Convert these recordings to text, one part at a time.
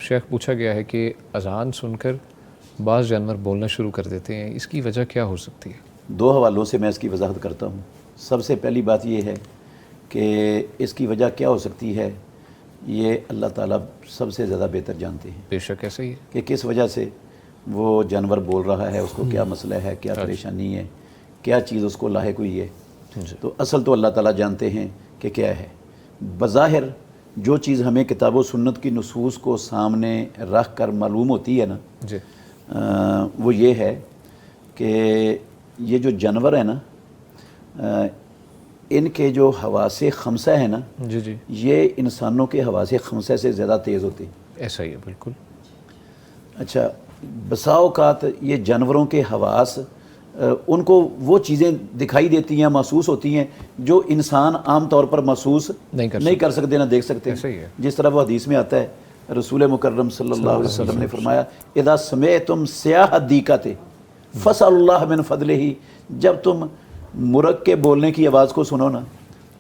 شیخ پوچھا گیا ہے کہ اذان سن کر بعض جانور بولنا شروع کر دیتے ہیں، اس کی وجہ کیا ہو سکتی ہے؟ دو حوالوں سے میں اس کی وضاحت کرتا ہوں۔ سب سے پہلی بات یہ ہے کہ اس کی وجہ کیا ہو سکتی ہے، یہ اللہ تعالیٰ سب سے زیادہ بہتر جانتے ہیں بے شک ایسا ہی ہے کہ کس وجہ سے وہ جانور بول رہا ہے، اس کو کیا مسئلہ ہے، کیا پریشانی ہے، کیا چیز اس کو لاحق ہوئی ہے۔ تو اصل تو اللہ تعالیٰ جانتے ہیں کہ کیا ہے۔ بظاہر جو چیز ہمیں کتاب و سنت کی نصوص کو سامنے رکھ کر معلوم ہوتی ہے نا، جی وہ یہ ہے کہ یہ جو جانور ہیں نا، ان کے جو حواس خمسہ ہیں نا، جی جی یہ انسانوں کے حواس خمسہ سے زیادہ تیز ہوتے ہیں۔ ایسا ہی ہے بالکل۔ اچھا، بسا اوقات یہ جانوروں کے حواس ان کو وہ چیزیں دکھائی دیتی ہیں، محسوس ہوتی ہیں جو انسان عام طور پر محسوس نہیں کر سکتے، نہ دیکھ سکتے۔ ایسا ہی ہے۔ جس طرح وہ حدیث میں آتا ہے، رسول مکرم صلی اللہ علیہ وسلم نے فرمایا اذا سمعتم سیاح الدیکۃ فاسألوا اللہ من فضلہ، جب تم مرغ کے بولنے کی آواز کو سنو نا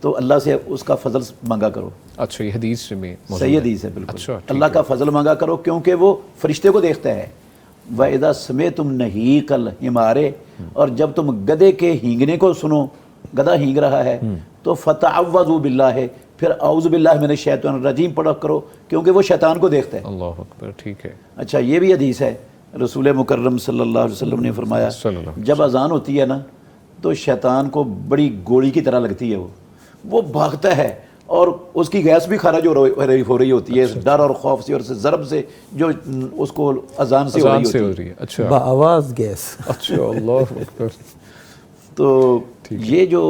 تو اللہ سے اس کا فضل مانگا کرو۔ اچھا، یہ حدیث میں صحیح حدیث ہے بالکل۔ اچھا، اللہ کا فضل مانگا کرو کیونکہ وہ فرشتے کو دیکھتا ہے۔ وَإِذَا سَمِعْتُمْ نَحِيقَ الْحِمَارِ، اور جب تم گدھے کے ہینگنے کو سنو، گدھا ہینگ رہا ہے تو فَتَعَوَّذُوا بِاللَّهِ، پھر اعوذ باللہ من الشیطان الرجیم پڑھا کرو کیونکہ وہ شیطان کو دیکھتا ہے۔ اللہ اکبر، ٹھیک ہے۔ اچھا، یہ بھی حدیث ہے، رسول مکرم صلی اللہ علیہ وسلم نے فرمایا جب اذان ہوتی ہے نا تو شیطان کو بڑی گولی کی طرح لگتی ہے، وہ بھاگتا ہے اور اس کی گیس بھی خارج ہو رہی ہوتی ہے اس ڈر اور خوف سے اور اس ضرب سے جو اس کو اذان سے ہو رہی ہوتی ہے، اچھا بآواز گیس۔ اچھا، اللہ اکبر۔ تو یہ جو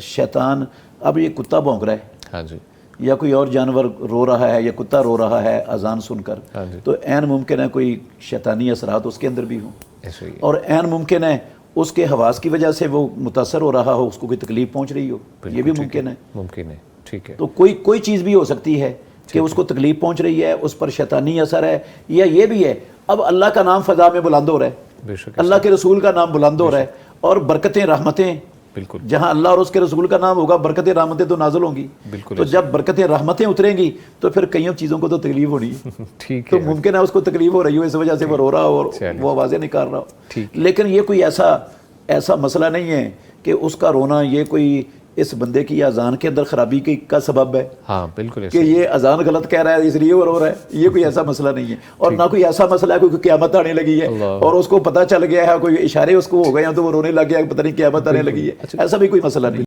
شیطان، اب یہ کتا بھونک رہا ہے ہاں جی، یا کوئی اور جانور رو رہا ہے یا کتا رو رہا ہے اذان سن کر، ہاں جی، تو عین ممکن ہے کوئی شیطانی اثرات اس کے اندر بھی ہوں، ایسا ہی ہے۔ اور عین ممکن ہے اس کے حواس کی وجہ سے وہ متاثر ہو رہا ہو، اس کو کوئی تکلیف پہنچ رہی ہو، یہ بھی ممکن ہے۔ ممکن ہے، ٹھیک ہے۔ تو کوئی چیز بھی ہو سکتی ہے کہ اس کو تکلیف پہنچ رہی ہے، اس پر شیطانی اثر ہے، یا یہ بھی ہے اب اللہ کا نام فضا میں بلند ہو رہا ہے، بے شک اللہ کے رسول کا نام بلند ہو رہا ہے، اور برکتیں رحمتیں، بالکل جہاں اللہ اور اس کے رسول کا نام ہوگا برکتیں رحمتیں تو نازل ہوں گی۔ بالکل، تو جب برکتیں رحمتیں اتریں گی تو پھر کئیوں چیزوں کو تو تکلیف ہونی ہے، ٹھیک تو ہے، ممکن ہے اس کو تکلیف ہو رہی ہو، اس وجہ سے وہ رو رہا ہو اور وہ آوازیں نکال رہا ہو، لیکن یہ کوئی ایسا مسئلہ نہیں ہے کہ اس کا رونا یہ کوئی اس بندے کی اذان کے اندر خرابی کا سبب ہے، ہاں بالکل کہ یہ اذان غلط کہہ رہا ہے اس لیے وہ رو رہا ہے، یہ کوئی ایسا مسئلہ نہیں ہے۔ اور نہ کوئی ایسا مسئلہ ہے کوئی قیامت آنے لگی ہے اور اس کو پتہ چل گیا ہے، کوئی اشارے اس کو ہو گئے ہیں تو وہ رونے لگ گیا، پتہ نہیں قیامت آنے لگی ہے، ایسا بھی کوئی مسئلہ نہیں۔